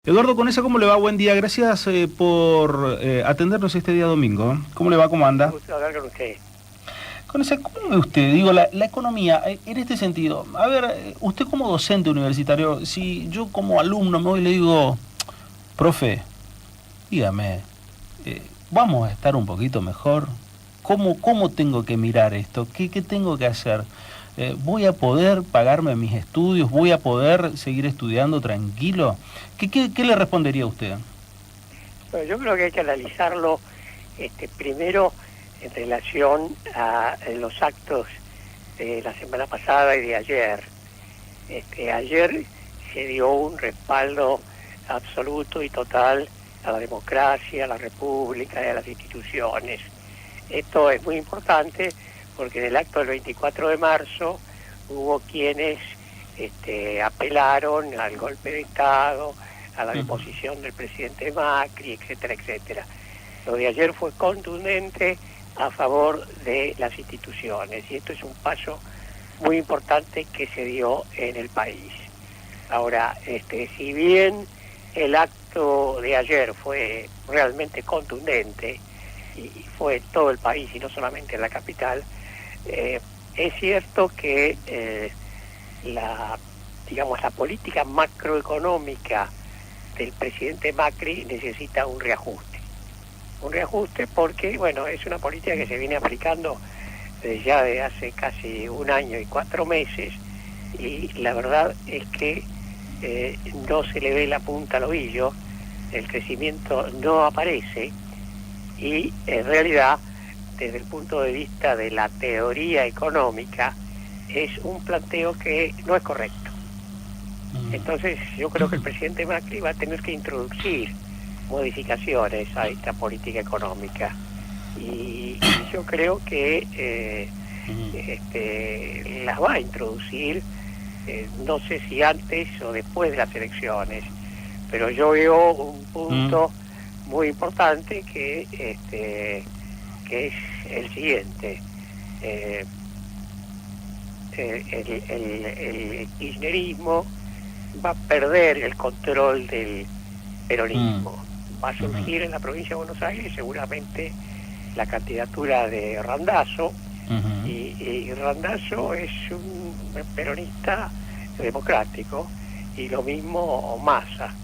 Eduardo Conesa, ¿cómo le va? Buen día, gracias por atendernos este día domingo. ¿Cómo le va? ¿Cómo Un anda? gusto hablar con usted. Conesa, ¿cómo ve usted? Digo, la economía, en este sentido, a ver, usted como docente universitario, si yo como alumno me voy y le digo, profe, dígame, ¿vamos a estar un poquito mejor? ¿Cómo tengo que mirar esto? ¿Qué tengo que hacer? ¿Voy a poder pagarme mis estudios? ¿Voy a poder seguir estudiando tranquilo? ¿Qué le respondería a usted? Bueno, yo creo que hay que analizarlo primero en relación a los actos de la semana pasada y de ayer. Ayer se dio un respaldo absoluto y total a la democracia, a la república y a las instituciones. Esto es muy importante porque en el acto del 24 de marzo hubo quienes apelaron al golpe de Estado, a la deposición del presidente Macri, etcétera, etcétera. Lo de ayer fue contundente a favor de las instituciones y esto es un paso muy importante que se dio en el país. Ahora, si bien el acto de ayer fue realmente contundente y fue en todo el país y no solamente en la capital, es cierto que la política macroeconómica del presidente Macri necesita un reajuste. Un reajuste porque, bueno, es una política que se viene aplicando desde hace casi 1 año y 4 meses y la verdad es que no se le ve la punta al ovillo, el crecimiento no aparece y en realidad, desde el punto de vista de la teoría económica, es un planteo que no es correcto. Entonces yo creo que el presidente Macri va a tener que introducir modificaciones a esta política económica y yo creo que las va a introducir, no sé si antes o después de las elecciones, pero yo veo un punto muy importante que es el siguiente. El kirchnerismo va a perder el control del peronismo. Va a surgir en la provincia de Buenos Aires seguramente la candidatura de Randazzo, y Randazzo es un peronista democrático y lo mismo Massa.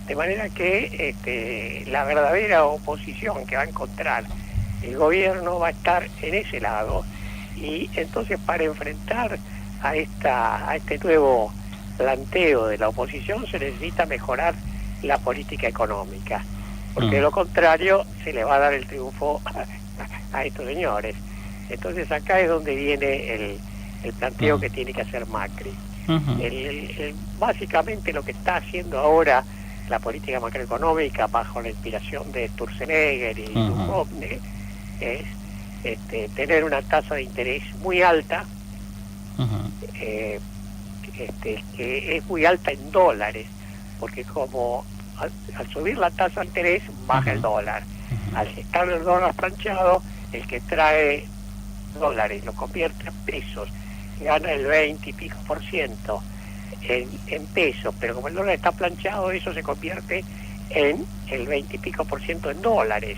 De manera que la verdadera oposición que va a encontrar el gobierno va a estar en ese lado y entonces para enfrentar a este nuevo planteo de la oposición se necesita mejorar la política económica, porque de lo contrario se le va a dar el triunfo a estos señores. Entonces acá es donde viene el planteo que tiene que hacer Macri. Básicamente lo que está haciendo ahora la política macroeconómica bajo la inspiración de Sturzenegger y Duhovne es tener una tasa de interés muy alta, que es muy alta en dólares, porque como al subir la tasa de interés baja el dólar. Al estar el dólar planchado, el que trae dólares lo convierte en pesos, gana el 20 y pico por ciento en pesos, pero como el dólar está planchado, eso se convierte en el 20 y pico por ciento en dólares.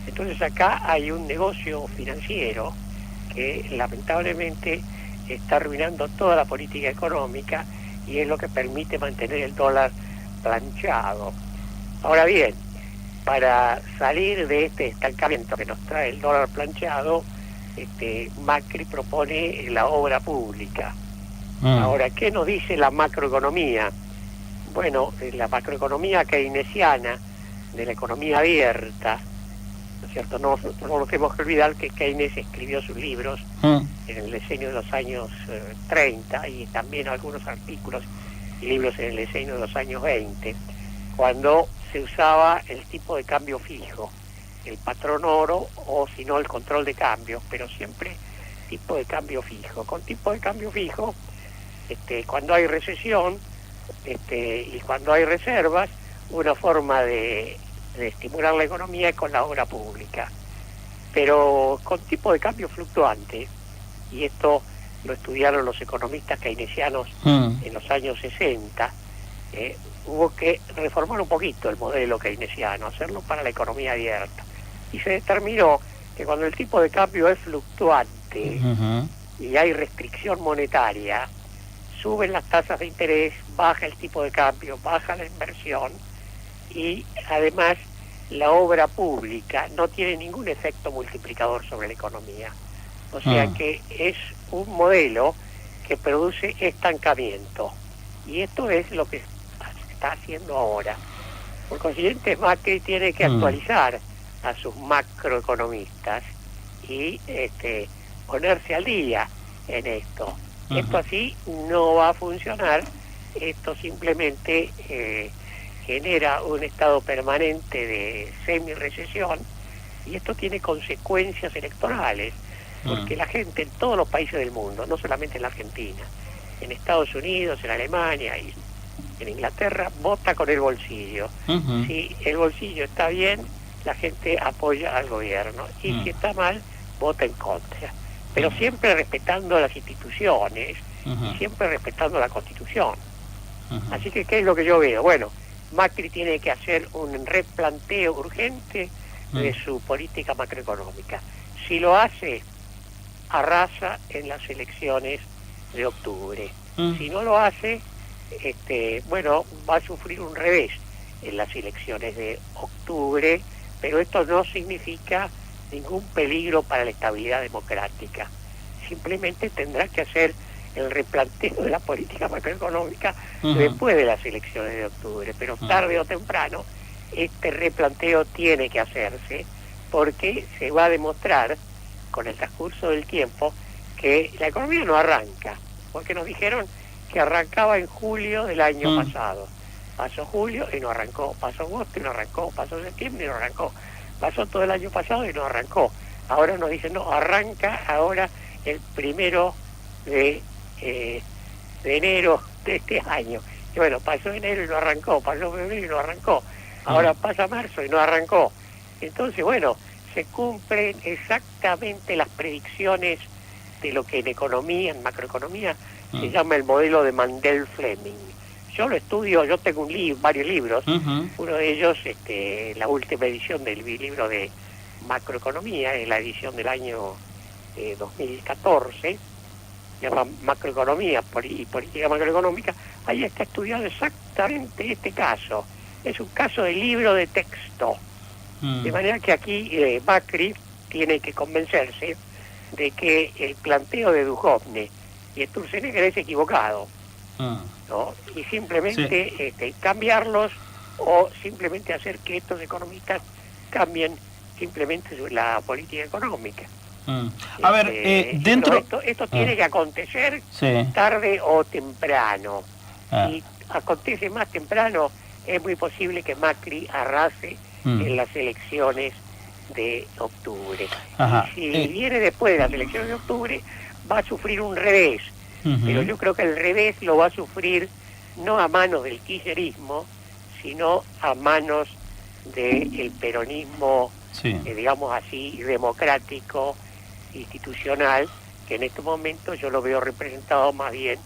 Entonces acá hay un negocio financiero que lamentablemente está arruinando toda la política económica y es lo que permite mantener el dólar planchado. Ahora bien, para salir de este estancamiento que nos trae el dólar planchado, Macri propone la obra pública. Ahora, ¿qué nos dice la macroeconomía? Bueno, la macroeconomía keynesiana, de la economía abierta, ¿no es cierto? No nos tenemos que olvidar que Keynes escribió sus libros en el diseño de los años 30 y también algunos artículos y libros en el diseño de los años 20, cuando se usaba el tipo de cambio fijo, el patrón oro o si no el control de cambio, pero siempre tipo de cambio fijo. Con tipo de cambio fijo, cuando hay recesión y cuando hay reservas, una forma de estimular la economía es con la obra pública. Pero con tipo de cambio fluctuante, y esto lo estudiaron los economistas keynesianos en los años 60, hubo que reformar un poquito el modelo keynesiano, hacerlo para la economía abierta. Y se determinó que cuando el tipo de cambio es fluctuante y hay restricción monetaria, suben las tasas de interés, baja el tipo de cambio, baja la inversión y además la obra pública no tiene ningún efecto multiplicador sobre la economía. O sea que es un modelo que produce estancamiento. Y esto es lo que está haciendo ahora. Por consiguiente, Macri tiene que actualizar a sus macroeconomistas y ponerse al día en esto. Esto así no va a funcionar. Esto simplemente genera un estado permanente de semi-recesión y esto tiene consecuencias electorales, porque la gente en todos los países del mundo, no solamente en la Argentina, en Estados Unidos, en Alemania y en Inglaterra, vota con el bolsillo. Si el bolsillo está bien, la gente apoya al gobierno, y si está mal, vota en contra. Pero siempre respetando las instituciones y siempre respetando la Constitución. Así que, ¿qué es lo que yo veo? Bueno, Macri tiene que hacer un replanteo urgente de su política macroeconómica. Si lo hace, arrasa en las elecciones de octubre. Si no lo hace, bueno, va a sufrir un revés en las elecciones de octubre, pero esto no significa ningún peligro para la estabilidad democrática. Simplemente tendrá que hacer el replanteo de la política macroeconómica después de las elecciones de octubre, pero tarde o temprano este replanteo tiene que hacerse, porque se va a demostrar con el transcurso del tiempo que la economía no arranca, porque nos dijeron que arrancaba en julio del año pasado. Pasó julio y no arrancó, pasó agosto y no arrancó, pasó septiembre y no arrancó, pasó todo el año pasado y no arrancó. Ahora nos dicen, no, arranca ahora el 1 de enero de este año. Y bueno, pasó enero y no arrancó, pasó febrero y no arrancó, ahora pasa marzo y no arrancó. Entonces, bueno, se cumplen exactamente las predicciones de lo que en economía, en macroeconomía, se llama el modelo de Mandel-Fleming. Yo lo estudio, yo tengo varios libros, uno de ellos, la última edición del libro de macroeconomía, es la edición del año 2014, se llama Macroeconomía y Política Macroeconómica. Ahí está estudiado exactamente este caso. Es un caso de libro de texto. De manera que aquí Macri tiene que convencerse de que el planteo de Duhovne y Sturzenegger es equivocado, ¿no? Y simplemente cambiarlos, o simplemente hacer que estos economistas cambien simplemente la política económica. A ver, dentro... Esto tiene que acontecer tarde o temprano. Si acontece más temprano, es muy posible que Macri arrase en las elecciones de octubre. Y si viene después de las elecciones de octubre, va a sufrir un revés. Pero yo creo que el revés lo va a sufrir no a manos del kirchnerismo, sino a manos del peronismo, digamos así, democrático, institucional, que en este momento yo lo veo representado más bien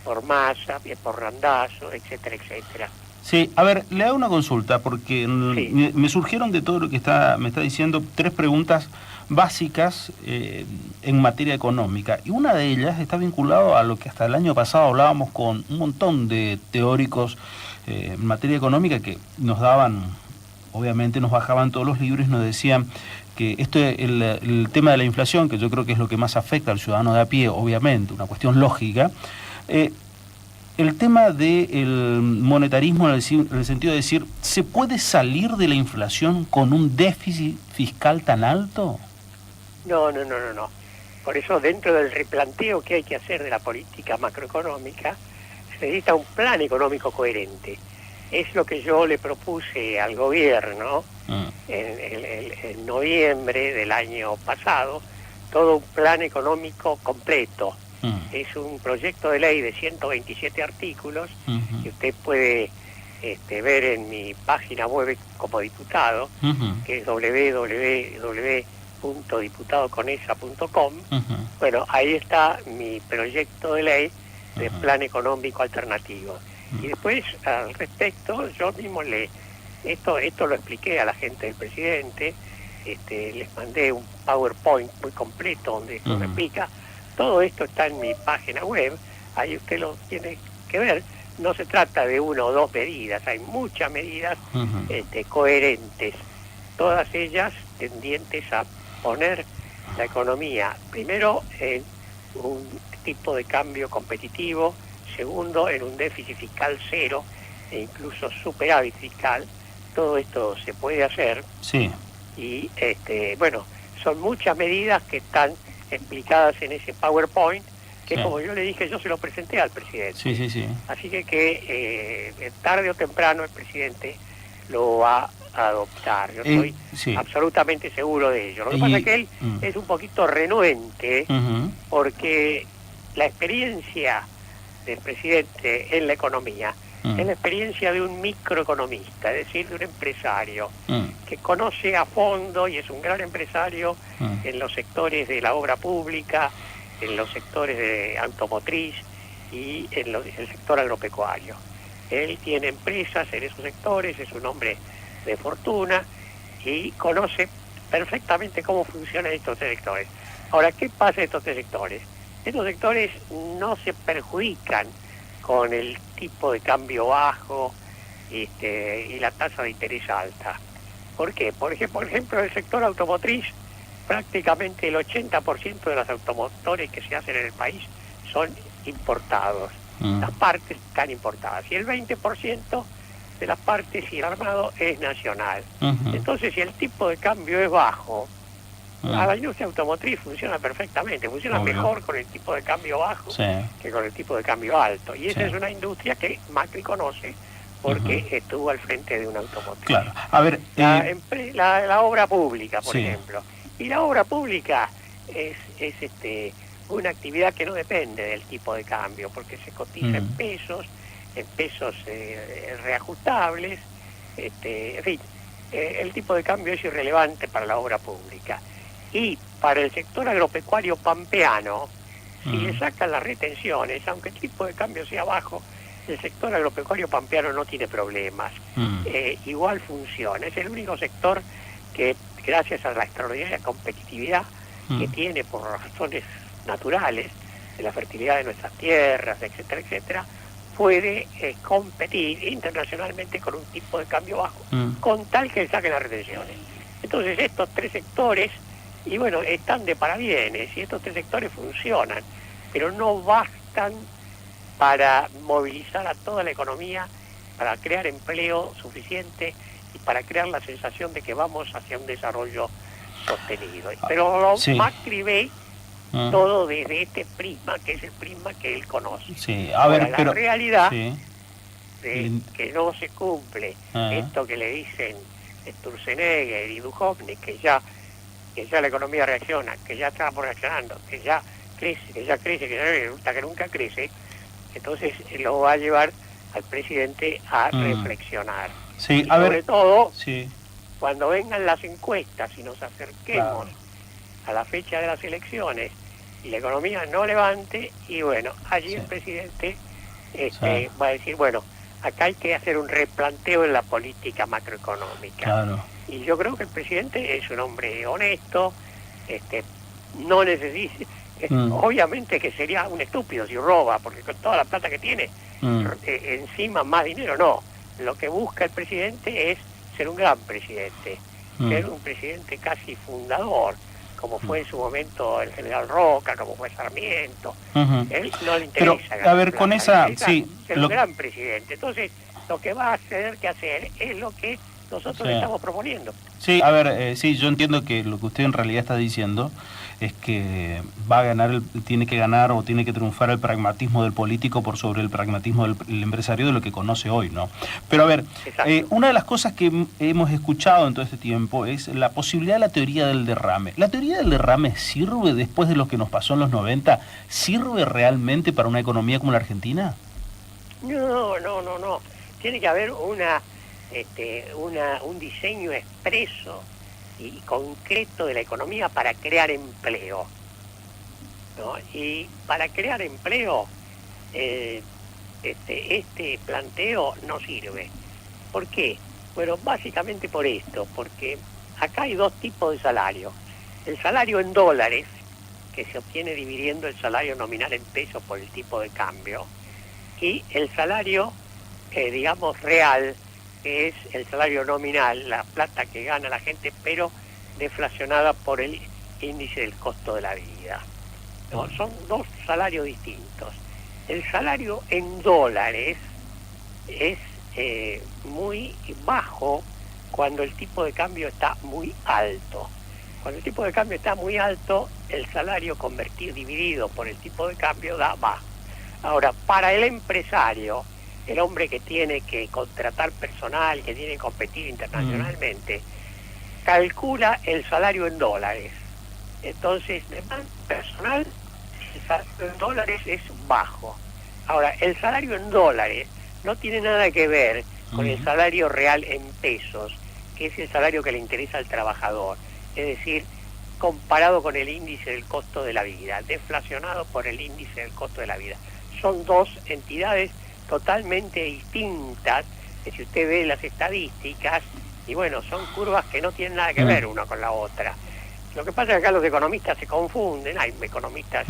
por Massa, por Randazzo, etcétera, etcétera. Sí, a ver, le hago una consulta, porque me surgieron de todo lo que me está diciendo 3 preguntas básicas en materia económica, y una de ellas está vinculado a lo que hasta el año pasado hablábamos con un montón de teóricos en materia económica que nos daban, obviamente nos bajaban todos los libros y nos decían que el tema de la inflación, que yo creo que es lo que más afecta al ciudadano de a pie, obviamente, una cuestión lógica, el tema del monetarismo en el sentido de decir, ¿se puede salir de la inflación con un déficit fiscal tan alto? No. Por eso, dentro del replanteo que hay que hacer de la política macroeconómica, se necesita un plan económico coherente. Es lo que yo le propuse al gobierno en noviembre del año pasado, todo un plan económico completo. Es un proyecto de ley de 127 artículos que usted puede ver en mi página web como diputado, que es www.diputadoconesa.com. Bueno, ahí está mi proyecto de ley de plan económico alternativo. Y después, al respecto, yo mismo esto lo expliqué a la gente del presidente, les mandé un PowerPoint muy completo donde esto se explica. Todo esto está en mi página web, ahí usted lo tiene que ver. No se trata de una o dos medidas, hay muchas medidas coherentes, todas ellas tendientes a poner la economía, primero, en un tipo de cambio competitivo, segundo, en un déficit fiscal cero e incluso superávit fiscal. Todo esto se puede hacer. Sí. Y bueno, son muchas medidas que están explicadas en ese PowerPoint, que sí, como yo le dije, yo se lo presenté al presidente. Sí, sí, sí. Así que tarde o temprano el presidente lo va a adoptar. Yo estoy absolutamente seguro de ello. Lo que pasa es que él es un poquito renuente, porque la experiencia del presidente en la economía es la experiencia de un microeconomista, es decir, de un empresario que conoce a fondo y es un gran empresario en los sectores de la obra pública, en los sectores de automotriz y en el sector agropecuario. Él tiene empresas en esos sectores, es un hombre de fortuna y conoce perfectamente cómo funcionan estos tres sectores. Ahora, ¿qué pasa en estos tres sectores? Estos sectores no se perjudican con el tipo de cambio bajo y la tasa de interés alta. ¿Por qué? Por ejemplo, el sector automotriz, prácticamente el 80% de los automotores que se hacen en el país son importados. Las partes están importadas. Y el 20% de las partes y el armado es nacional. Entonces, si el tipo de cambio es bajo, a la industria automotriz funciona perfectamente, funciona mejor con el tipo de cambio bajo que con el tipo de cambio alto. Y esa es una industria que Macri conoce porque estuvo al frente de una automotriz. Claro. A ver, la obra pública, por ejemplo. Y la obra pública es una actividad que no depende del tipo de cambio, porque se cotiza en pesos reajustables, en fin, el tipo de cambio es irrelevante para la obra pública. Y para el sector agropecuario pampeano, si le sacan las retenciones, aunque el tipo de cambio sea bajo, el sector agropecuario pampeano no tiene problemas. Igual funciona. Es el único sector que, gracias a la extraordinaria competitividad que tiene por razones naturales, de la fertilidad de nuestras tierras, etcétera, etcétera, puede competir internacionalmente con un tipo de cambio bajo, con tal que le saquen las retenciones. Entonces estos tres sectores, y bueno, están de parabienes, y estos tres sectores funcionan, pero no bastan para movilizar a toda la economía, para crear empleo suficiente y para crear la sensación de que vamos hacia un desarrollo sostenido. Pero Macri ve todo desde este prisma, que es el prisma que él conoce. Sí, la realidad de que no se cumple esto que le dicen Sturzenegger y Duhovne, que ya la economía reacciona, que ya está reaccionando, que ya crece, que ya resulta que nunca crece. Entonces lo va a llevar al presidente a reflexionar. Sí, y sobre todo, cuando vengan las encuestas y nos acerquemos a la fecha de las elecciones y la economía no levante, y bueno, allí el presidente va a decir, bueno, acá hay que hacer un replanteo en la política macroeconómica. Y yo creo que el presidente es un hombre honesto, no necesita, obviamente que sería un estúpido si roba, porque con toda la plata que tiene, encima más dinero no. Lo que busca el presidente es ser un gran presidente, ser un presidente casi fundador, como fue en su momento el general Roca, como fue Sarmiento. Él no le interesa ganar plata, con esa, ser un gran presidente. Entonces, lo que va a tener que hacer es lo que nosotros le estamos proponiendo. Sí, a ver, yo entiendo que lo que usted en realidad está diciendo es que va a ganar, tiene que ganar o tiene que triunfar el pragmatismo del político por sobre el pragmatismo del empresario de lo que conoce hoy, ¿no? Pero a ver, una de las cosas que hemos escuchado en todo este tiempo es la posibilidad de la teoría del derrame. ¿La teoría del derrame sirve después de lo que nos pasó en los 90? ¿Sirve realmente para una economía como la Argentina? No. Tiene que haber un diseño expreso y concreto de la economía para crear empleo, ¿no? Y para crear empleo este planteo no sirve. ¿Por qué? Bueno, básicamente por esto, porque acá hay dos tipos de salario. El salario en dólares, que se obtiene dividiendo el salario nominal en pesos por el tipo de cambio, y el salario, digamos, real, que es el salario nominal, la plata que gana la gente, pero deflacionada por el índice del costo de la vida. ¿No? Son dos salarios distintos. El salario en dólares es muy bajo cuando el tipo de cambio está muy alto. Cuando el tipo de cambio está muy alto, el salario convertido, dividido por el tipo de cambio, da bajo. Ahora, para el empresario, el hombre que tiene que contratar personal, que tiene que competir internacionalmente, calcula el salario en dólares. Entonces, demanda personal, el salario en dólares es bajo. Ahora, el salario en dólares no tiene nada que ver con el salario real en pesos, que es el salario que le interesa al trabajador. Es decir, comparado con el índice del costo de la vida, deflacionado por el índice del costo de la vida. Son dos entidades totalmente distintas, que si usted ve las estadísticas, y bueno, son curvas que no tienen nada que ver una con la otra. Lo que pasa es que acá los economistas se confunden, hay economistas,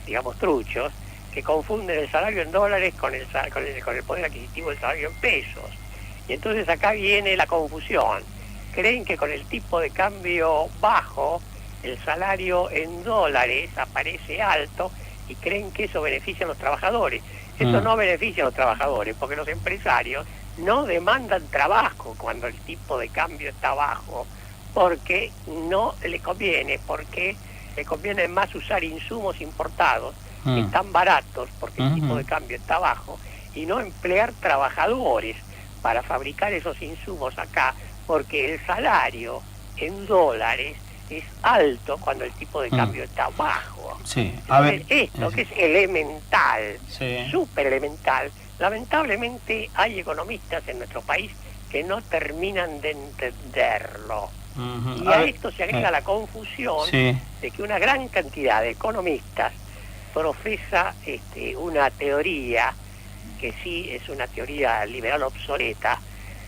digamos, truchos, que confunden el salario en dólares con el poder adquisitivo del salario en pesos. Y entonces acá viene la confusión. Creen que con el tipo de cambio bajo, el salario en dólares aparece alto y creen que eso beneficia a los trabajadores. Eso no beneficia a los trabajadores, porque los empresarios no demandan trabajo cuando el tipo de cambio está bajo, porque no le conviene, porque le conviene más usar insumos importados que están baratos, porque el tipo de cambio está bajo, y no emplear trabajadores para fabricar esos insumos acá, porque el salario en dólares es alto cuando el tipo de cambio está bajo. Sí. A ver, esto que es elemental, súper elemental, lamentablemente hay economistas en nuestro país que no terminan de entenderlo. Y a esto se agrega la confusión de que una gran cantidad de economistas profesa una teoría que sí es una teoría liberal obsoleta,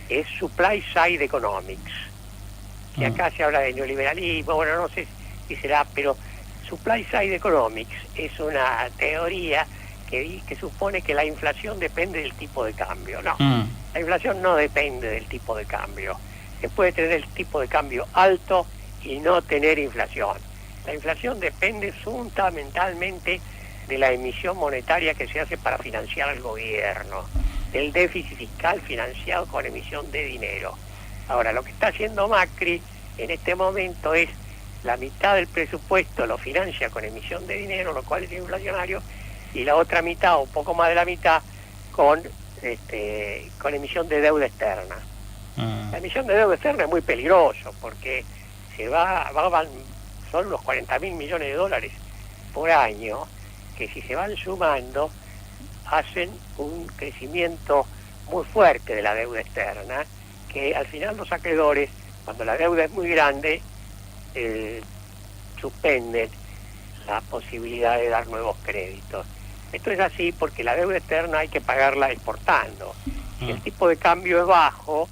es Supply Side Economics, que acá se habla de neoliberalismo, bueno, no sé si será, pero Supply Side Economics es una teoría que supone que la inflación depende del tipo de cambio. No, la inflación no depende del tipo de cambio. Se puede tener el tipo de cambio alto y no tener inflación. La inflación depende fundamentalmente de la emisión monetaria que se hace para financiar al gobierno, del déficit fiscal financiado con emisión de dinero. Ahora, lo que está haciendo Macri en este momento es la mitad del presupuesto lo financia con emisión de dinero, lo cual es inflacionario, y la otra mitad, un poco más de la mitad, con emisión de deuda externa. La emisión de deuda externa es muy peligroso porque son unos 40.000 millones de dólares por año, que si se van sumando hacen un crecimiento muy fuerte de la deuda externa, que al final los acreedores, cuando la deuda es muy grande, suspenden la posibilidad de dar nuevos créditos. Esto es así porque la deuda externa hay que pagarla exportando. Si el tipo de cambio es bajo,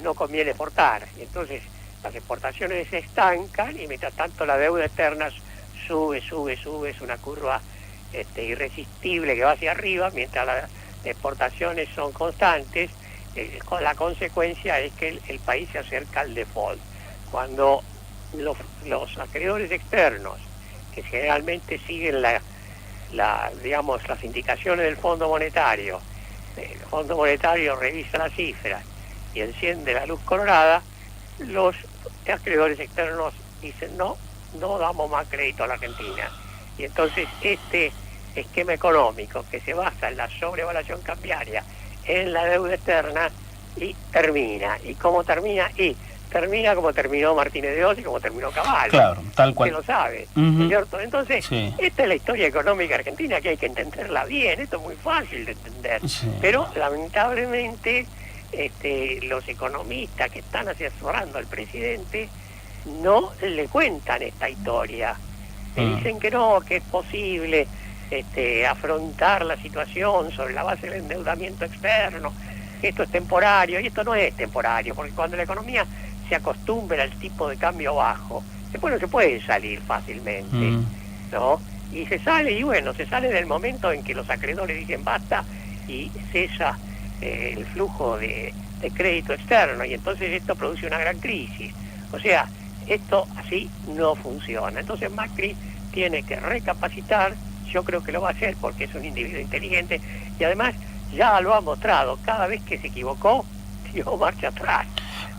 no conviene exportar. Entonces las exportaciones se estancan y mientras tanto la deuda externa sube, es una curva irresistible que va hacia arriba, mientras las exportaciones son constantes. La consecuencia es que el país se acerca al default. Cuando los acreedores externos, que generalmente siguen digamos, las indicaciones del Fondo Monetario, el Fondo Monetario revisa las cifras y enciende la luz colorada, los acreedores externos dicen no damos más crédito a la Argentina. Y entonces este esquema económico que se basa en la sobrevaluación cambiaria, en la deuda externa, y termina. ¿Y cómo termina? Y termina como terminó Martínez de Oz y como terminó Cavallo. Claro, tal cual. Usted lo sabe, ¿no es cierto? Entonces, esta es la historia económica argentina, que hay que entenderla bien. Esto es muy fácil de entender. Pero lamentablemente los economistas que están asesorando al presidente no le cuentan esta historia. Le dicen que no, que es posible afrontar la situación sobre la base del endeudamiento externo, que esto es temporario, y esto no es temporario, porque cuando la economía se acostumbra al tipo de cambio bajo, después no se puede salir fácilmente, ¿no? Y se sale, y bueno, se sale del momento en que los acreedores dicen basta y cesa el flujo de crédito externo, y entonces esto produce una gran crisis. O sea, esto así no funciona. Entonces Macri tiene que recapacitar, yo creo que lo va a hacer porque es un individuo inteligente, y además ya lo ha mostrado, cada vez que se equivocó, dio marcha atrás.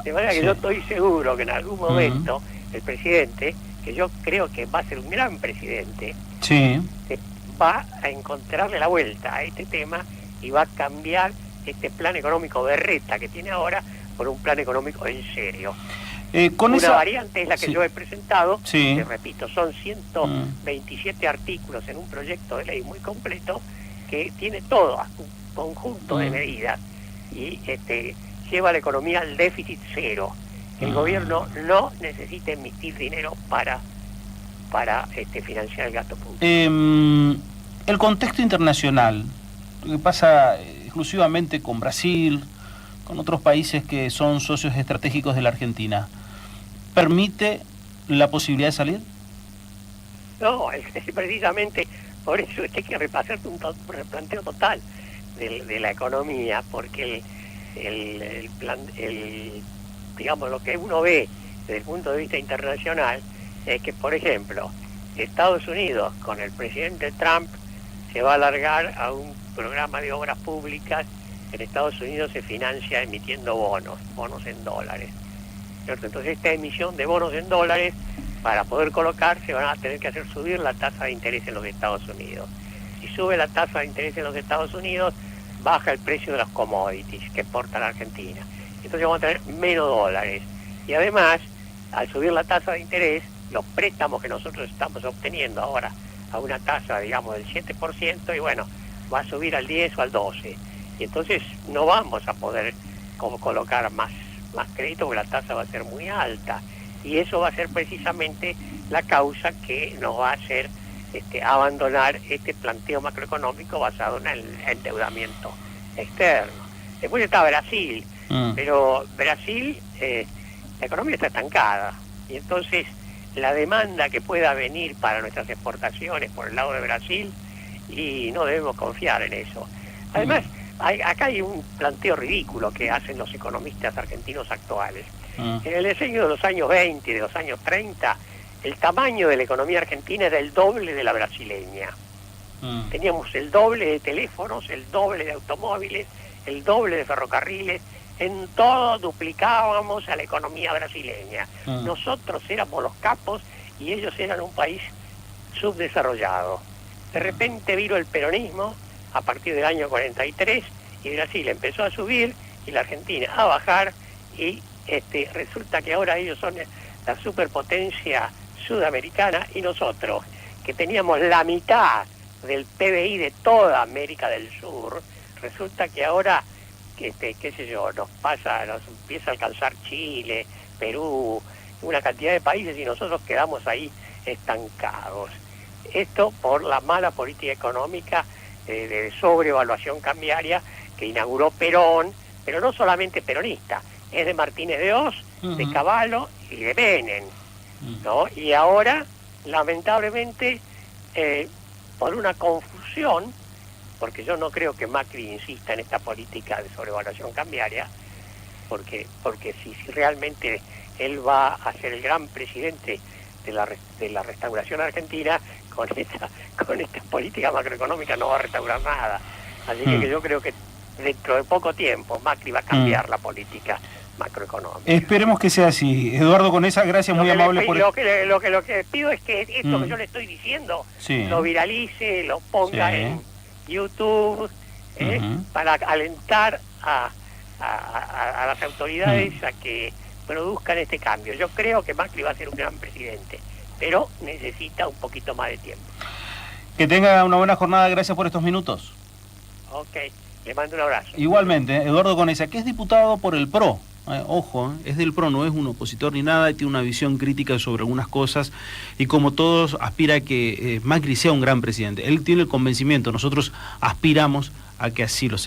De manera que yo estoy seguro que en algún momento el presidente, que yo creo que va a ser un gran presidente, va a encontrarle la vuelta a este tema y va a cambiar este plan económico berreta que tiene ahora por un plan económico en serio. Una variante es la que yo he presentado, que repito, son 127 artículos en un proyecto de ley muy completo que tiene todo, un conjunto de medidas, y lleva a la economía al déficit cero. El gobierno no necesita emitir dinero para financiar el gasto público. El contexto internacional, lo que pasa exclusivamente con Brasil, con otros países que son socios estratégicos de la Argentina, ¿permite la posibilidad de salir? No, es precisamente por eso es que hay que repasar un replanteo total de la economía, porque digamos, lo que uno ve desde el punto de vista internacional es que, por ejemplo, Estados Unidos, con el presidente Trump, se va a alargar a un programa de obras públicas. En Estados Unidos se financia emitiendo bonos en dólares, ¿cierto? Entonces esta emisión de bonos en dólares, para poder colocar, se van a tener que hacer subir la tasa de interés en los Estados Unidos. Si sube la tasa de interés en los Estados Unidos, baja el precio de los commodities que exporta la Argentina. Entonces vamos a tener menos dólares. Y además, al subir la tasa de interés, los préstamos que nosotros estamos obteniendo ahora a una tasa, digamos, del 7%, y bueno, va a subir al 10 o al 12. Y entonces no vamos a poder colocar más crédito, porque la tasa va a ser muy alta. Y eso va a ser precisamente la causa que nos va a hacer abandonar este planteo macroeconómico basado en el endeudamiento externo. Después está Brasil, pero Brasil, la economía está estancada, y entonces la demanda que pueda venir para nuestras exportaciones por el lado de Brasil, y no debemos confiar en eso. Además, acá hay un planteo ridículo que hacen los economistas argentinos actuales. En el diseño de los años 20 y de los años 30, el tamaño de la economía argentina era el doble de la brasileña. Teníamos el doble de teléfonos, el doble de automóviles, el doble de ferrocarriles, en todo duplicábamos a la economía brasileña. Nosotros éramos los capos y ellos eran un país subdesarrollado. De repente vino el peronismo a partir del año 43 y Brasil empezó a subir y la Argentina a bajar, y resulta que ahora ellos son la superpotencia sudamericana, y nosotros, que teníamos la mitad del PBI de toda América del Sur, resulta que ahora, qué sé yo, nos empieza a alcanzar Chile, Perú, una cantidad de países, y nosotros quedamos ahí estancados. Esto por la mala política económica de sobrevaluación cambiaria que inauguró Perón, pero no solamente peronista, es de Martínez de Oz, de Cavallo y de Menem, ¿no? Y ahora, lamentablemente, por una confusión, porque yo no creo que Macri insista en esta política de sobrevaluación cambiaria, porque si realmente él va a ser el gran presidente de la restauración argentina, con esta política macroeconómica no va a restaurar nada. Así que yo creo que dentro de poco tiempo Macri va a cambiar la política macroeconómica. Esperemos que sea así. Eduardo Conesa, gracias, muy amable por lo que pido es que esto que yo le estoy diciendo lo viralice, lo ponga en YouTube, para alentar a las autoridades a que produzcan este cambio. Yo creo que Macri va a ser un gran presidente, pero necesita un poquito más de tiempo. Que tenga una buena jornada, gracias por estos minutos. Ok, le mando un abrazo. Igualmente, Eduardo Conesa, que es diputado por el PRO. Ojo, es del PRO, no es un opositor ni nada, y tiene una visión crítica sobre algunas cosas, y como todos aspira a que Macri sea un gran presidente. Él tiene el convencimiento, nosotros aspiramos a que así lo sea.